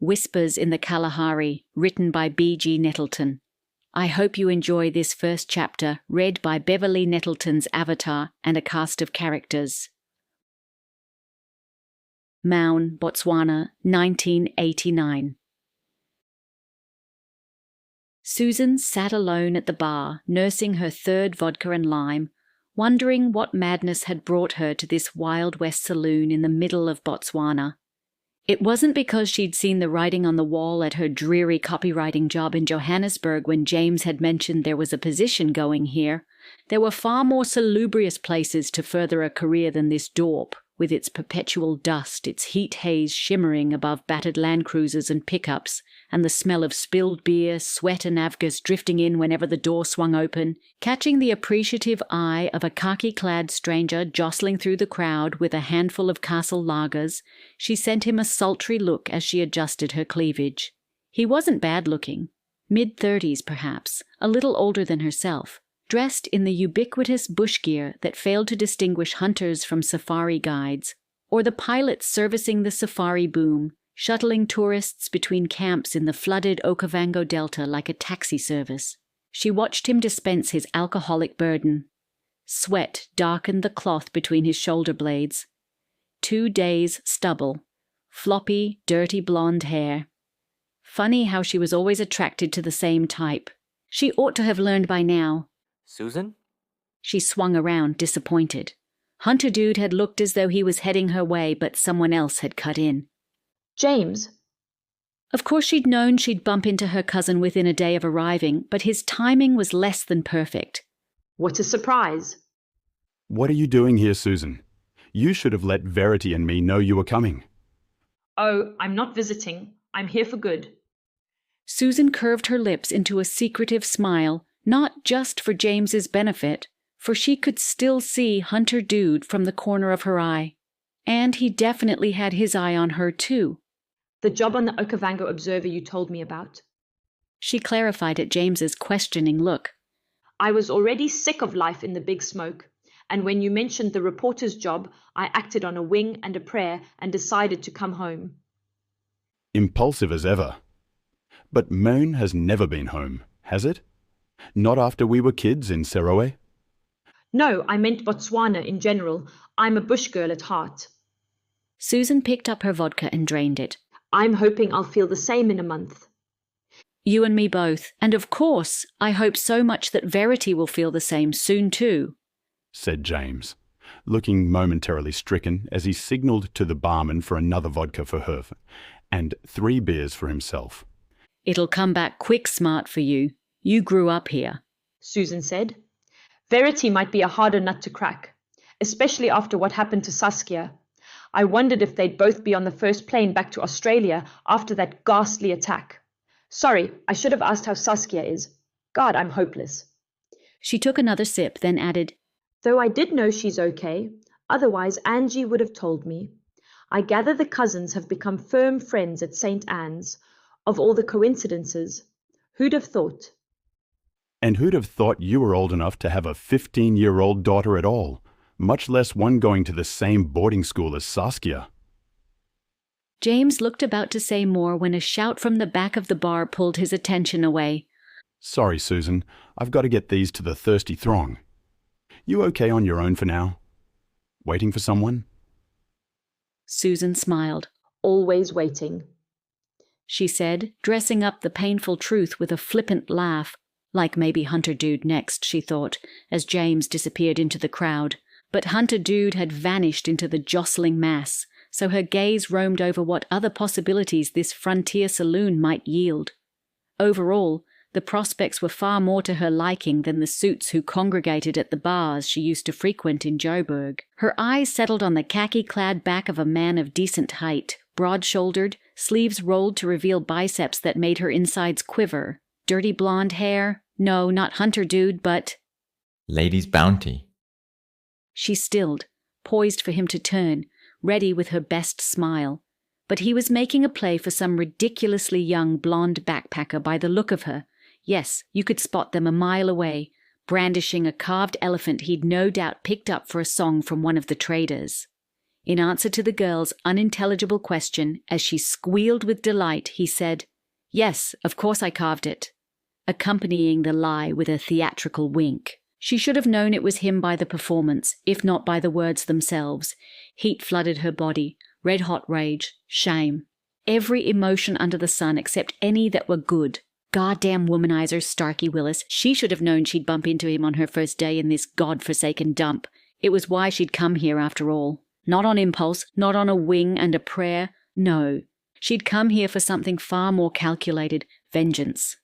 Whispers in the Kalahari, written by B.G. Nettleton. I hope you enjoy this first chapter, read by Beverly Nettleton's avatar and a cast of characters. Maun, Botswana, 1989. Susan sat alone at the bar, nursing her third vodka and lime, wondering what madness had brought her to this Wild West saloon in the middle of Botswana. It wasn't because she'd seen the writing on the wall at her dreary copywriting job in Johannesburg when James had mentioned there was a position going here. There were far more salubrious places to further a career than this dorp, with its perpetual dust, its heat haze shimmering above battered Land Cruisers and pickups, and the smell of spilled beer, sweat and avgas drifting in whenever the door swung open, catching the appreciative eye of a khaki-clad stranger jostling through the crowd with a handful of castle lagers. She sent him a sultry look as she adjusted her cleavage. He wasn't bad-looking, mid-30s perhaps, a little older than herself, dressed in the ubiquitous bush gear that failed to distinguish hunters from safari guides, or the pilots servicing the safari boom, shuttling tourists between camps in the flooded Okavango Delta like a taxi service. She watched him dispense his alcoholic burden. Sweat darkened the cloth between his shoulder blades. 2 days' stubble, floppy, dirty blonde hair. Funny how she was always attracted to the same type. She ought to have learned by now. Susan? She swung around, disappointed. Hunter Dude had looked as though he was heading her way, but someone else had cut in. James. Of course she'd known she'd bump into her cousin within a day of arriving, but his timing was less than perfect. What a surprise. What are you doing here, Susan? You should have let Verity and me know you were coming. Oh, I'm not visiting. I'm here for good. Susan curved her lips into a secretive smile, not just for James's benefit, for she could still see Hunter Dude from the corner of her eye. And he definitely had his eye on her too. The job on the Okavango Observer you told me about. She clarified at James's questioning look. I was already sick of life in the big smoke, and when you mentioned the reporter's job, I acted on a wing and a prayer and decided to come home. Impulsive as ever. But Maun has never been home, has it? Not after we were kids in Serowe? No, I meant Botswana in general. I'm a bush girl at heart. Susan picked up her vodka and drained it. I'm hoping I'll feel the same in a month. You and me both. And of course, I hope so much that Verity will feel the same soon too, said James, looking momentarily stricken as he signalled to the barman for another vodka for her, and 3 beers for himself. It'll come back quick smart for you. You grew up here, Susan said. Verity might be a harder nut to crack, especially after what happened to Saskia. I wondered if they'd both be on the first plane back to Australia after that ghastly attack. Sorry, I should have asked how Saskia is. God, I'm hopeless. She took another sip, then added, Though I did know she's okay, otherwise Angie would have told me. I gather the cousins have become firm friends at St. Anne's. Of all the coincidences, who'd have thought? And who'd have thought you were old enough to have a 15-year-old daughter at all, much less one going to the same boarding school as Saskia? James looked about to say more when a shout from the back of the bar pulled his attention away. Sorry, Susan. I've got to get these to the thirsty throng. You okay on your own for now? Waiting for someone? Susan smiled. Always waiting, she said, dressing up the painful truth with a flippant laugh. Like maybe Hunter Dude next, she thought, as James disappeared into the crowd. But Hunter Dude had vanished into the jostling mass, so her gaze roamed over what other possibilities this frontier saloon might yield. Overall, the prospects were far more to her liking than the suits who congregated at the bars she used to frequent in Joburg. Her eyes settled on the khaki-clad back of a man of decent height, broad-shouldered, sleeves rolled to reveal biceps that made her insides quiver. Dirty blonde hair. No, not Hunter Dude, but... Lady's Bounty. She stilled, poised for him to turn, ready with her best smile. But he was making a play for some ridiculously young blonde backpacker by the look of her. Yes, you could spot them a mile away, brandishing a carved elephant he'd no doubt picked up for a song from one of the traders. In answer to the girl's unintelligible question, as she squealed with delight, he said, "Yes, of course I carved it," accompanying the lie with a theatrical wink. She should have known it was him by the performance, if not by the words themselves. Heat flooded her body, red-hot rage, shame. Every emotion under the sun except any that were good. Goddamn womanizer, Starkey Willis. She should have known she'd bump into him on her first day in this god-forsaken dump. It was why she'd come here after all. Not on impulse, not on a wing and a prayer. No. She'd come here for something far more calculated, vengeance.